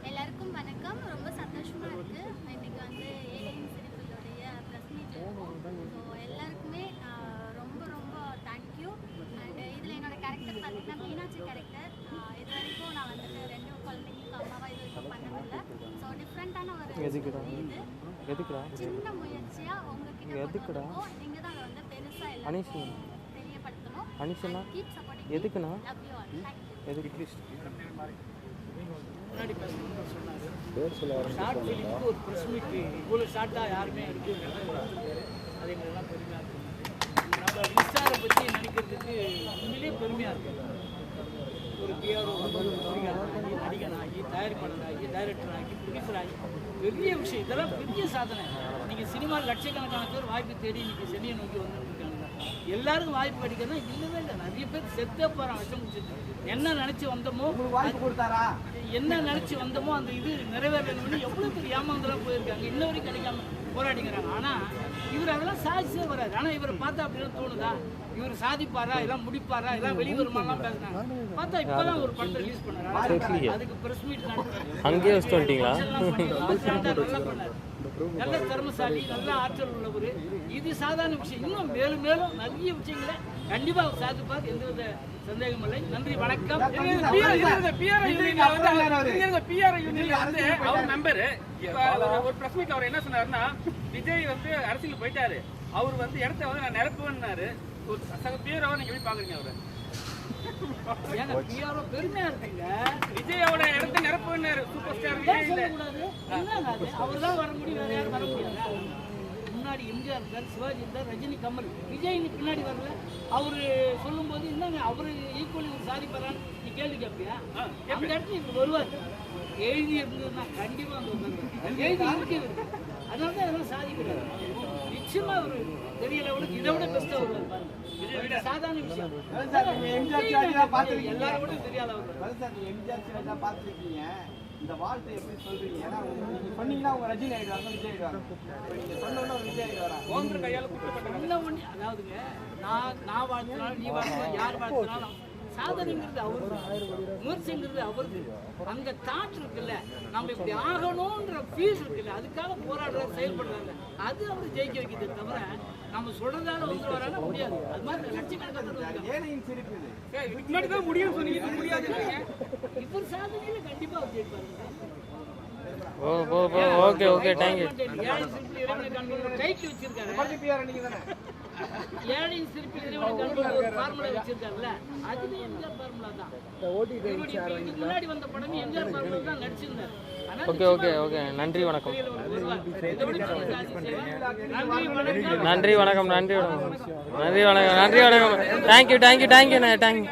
எல்லாருக்கும் வணக்கம். ரொம்ப சந்தோஷமா இருக்கு. இன்னைக்கு வந்து ஏலியன் சிரிப்பிலுடைய ப்ரெஸ் மீட் இருக்கும். ஸோ எல்லாருக்குமே ரொம்ப ரொம்ப தேங்க்யூ. அண்ட் இதில் என்னோட கேரக்டர் பார்த்தீங்கன்னா மீனாட்சி கேரக்டர். இது வரைக்கும் நான் வந்துட்டு 2 குழந்தைங்களுக்கு அம்மாவா இது வரைக்கும் பண்ணதில்லை. ஸோ டிஃப்ரெண்ட்டான ஒரு இது சின்ன முயற்சியாக உங்ககிட்ட நீங்கள் தான் அதை வந்து பெருசாக எல்லாருக்கும் தெரியப்படுத்தணும். Keep supporting. எதுக்குண்ணா? Love you all. தேங்க்யூ. முன்னாடி பேசணும்னு சொன்னார். ஷார்ட் ஃபிலிமுக்கு ஒரு ப்ரெஸ் மீட் இவ்வளோ ஷார்ட்டாக யாருமே எடுக்க அது எங்களெல்லாம் பெருமையாக இருக்குது. நம்ம மின்சாரை பற்றி நினைக்கிறதுக்கு உண்மையிலே பெருமையாக இருக்குது. ஒரு பிஆர்ஓ நடிகனாகி தயாரிப்பாளராகி டைரக்டர் ஆகி ப்ரொடியூசர் ஆகி பெரிய விஷயம். இதெல்லாம் பெரிய சாதனை. நீங்கள் சினிமா லட்சக்கணக்கான பேர் வாய்ப்பு தேடி இன்றைக்கி சென்னையை நோக்கி வந்துருக்காங்க. எல்லாருக்கும் வாய்ப்பு கிடைக்கிறதா இல்லவே இல்லை. நிறைய பேர் செத்தே போகிறான் விஷம் முடிச்சுட்டு. என்ன நினச்சி வந்தோமோ கொடுத்தாரா, என்ன நினச்சி வந்தோமோ அந்த இது நிறைவேறணும்னு எவ்வளோ பேர் ஏமாந்தெல்லாம் போயிருக்காங்க. இன்ன வரைக்கும் கிடைக்காம போராடிக்கிறாங்க. ஆனால் இவர் அதெல்லாம் சாதிச்சே வராது. ஆனால் இவரை பார்த்தா அப்படிலாம் தோணுதா? இவர் சாதிப்பாரா, எல்லாம் முடிப்பாரா, எல்லாம் வெளிவருமாலாம் பேசுறாங்க. பார்த்தா இப்பதான் ஒரு படத்தை ரிலீஸ் பண்ணாரு. அதுக்கு பிரஸ் மீட் அங்கேயே வச்சுட்டீங்களா? நல்லா பண்ணாரு. நல்ல திறமசாலி, நல்ல ஆற்றல் உள்ளவர். இது சாதாரண விஷயம். இன்னும் மேலும் மேலும் நிறைய விஷயங்களை கண்டிப்பா அவர் சாதிப்பார். எந்தவித சந்தேகம் இல்லை. நன்றி, வணக்கம். அவர் மெம்பரு ஒரு பிரஸ் மீட்ல அவர் என்ன சொன்னாருன்னா, விஜய் வந்து அரசியல் போயிட்டாரு, அவர் வந்து இடத்த வந்து நான் நிரப்புவேன்னாரு. ஒரு சக பிஆர்ஓ நீங்க எப்படி பாக்குறீங்க? அவரு பிஆர்ஓ பெருமையா இருக்குங்க. விஜயோட இடத்த நிரப்புவேன்னாரு. சூப்பர் ஸ்டார் விஜய் இல்ல, அவர் தான் வர முடியும், வேற யாரும் வர முடியாது. முன்னாடி எம்ஜிஆர் இருந்தார், சிவாஜி இருந்தார், ரஜினி, கமல். விஜய் பின்னாடி வரல. அவரு சொல்லும் போது என்னங்க அவரு ஈக்குவலி ஒரு சாதிப்பாரான்னு நீ கேள்வி கேட்பியா? அந்த இடத்துல இவர் வருவார். எழுதி இருந்ததுன்னா கண்டிப்பா வந்து எழுதி இருக்கு. அதனால தான் இதெல்லாம் சாதிக்கிறாரு. நிச்சயமா அவரு பெரிய லெவலுக்கு இதை விட பெஸ்டா வருவார் பாருங்க. சாதாரண விஷயம். எல்லாரும் விட தெரியாத அவர் பார்த்துருக்கீங்க. இந்த வாழ்த்தை எப்படி சொல்றீங்க? ஏன்னா நீங்க சொன்னீங்கன்னா உங்க ரஜினி ஆயிடுவாங்க, விஜய் ஆயிடுவாங்க. நீங்க சொன்னோன்னா விஜய் ஆயிடுவாங்க. கையால குற்றப்பட்ட அதாவதுங்க, நான் வாழ்த்தினாலும் நீ வாழ்த்தினாலும் யார் வாழ்த்தினாலும் சாதனைங்கிறது அவருக்கு, முயற்சிங்கிறது அவருக்கு. அந்த தாட் இருக்குல்ல, நம்ம இப்படி ஆகணும்ன்ற ஃபீல் இருக்குல்ல, அதுக்காக போராடுற செயல்படுறாங்க. அது அவர் ஜெயிக்க வைக்கிறது தவிர நம்ம சொல்றதால வந்து வராங்க முடியாது. அது மாதிரி லட்சக்கணக்கான ஏனையும் சிரிப்பு முன்னாடி தான் முடியும் சொன்னீங்க, முடியாது. இப்போ சாதனையில கண்டிப்பா அவர் ஜெயிப்பாரு. Okay okay, thank you. கைக்கு வச்சிருக்காரு. ஏழையின் சிரிப்பில் இறைவனுக்கு ஒரு ஃபார்முலா வச்சிருக்காருல்ல, அதுல எம்ஜிஆர் ஃபார்முலா தான். இதுக்கு முன்னாடி வந்த படமே எம்ஜிஆர் ஃபார்முலா தான் நடிச்சிருந்தாரு. ஓகே ஓகே ஓகே, நன்றி வணக்கம். நன்றி வணக்கம். நன்றி வணக்கம். நன்றி வணக்கம். நன்றி வணக்கம். Thank you thank you thank you thank you.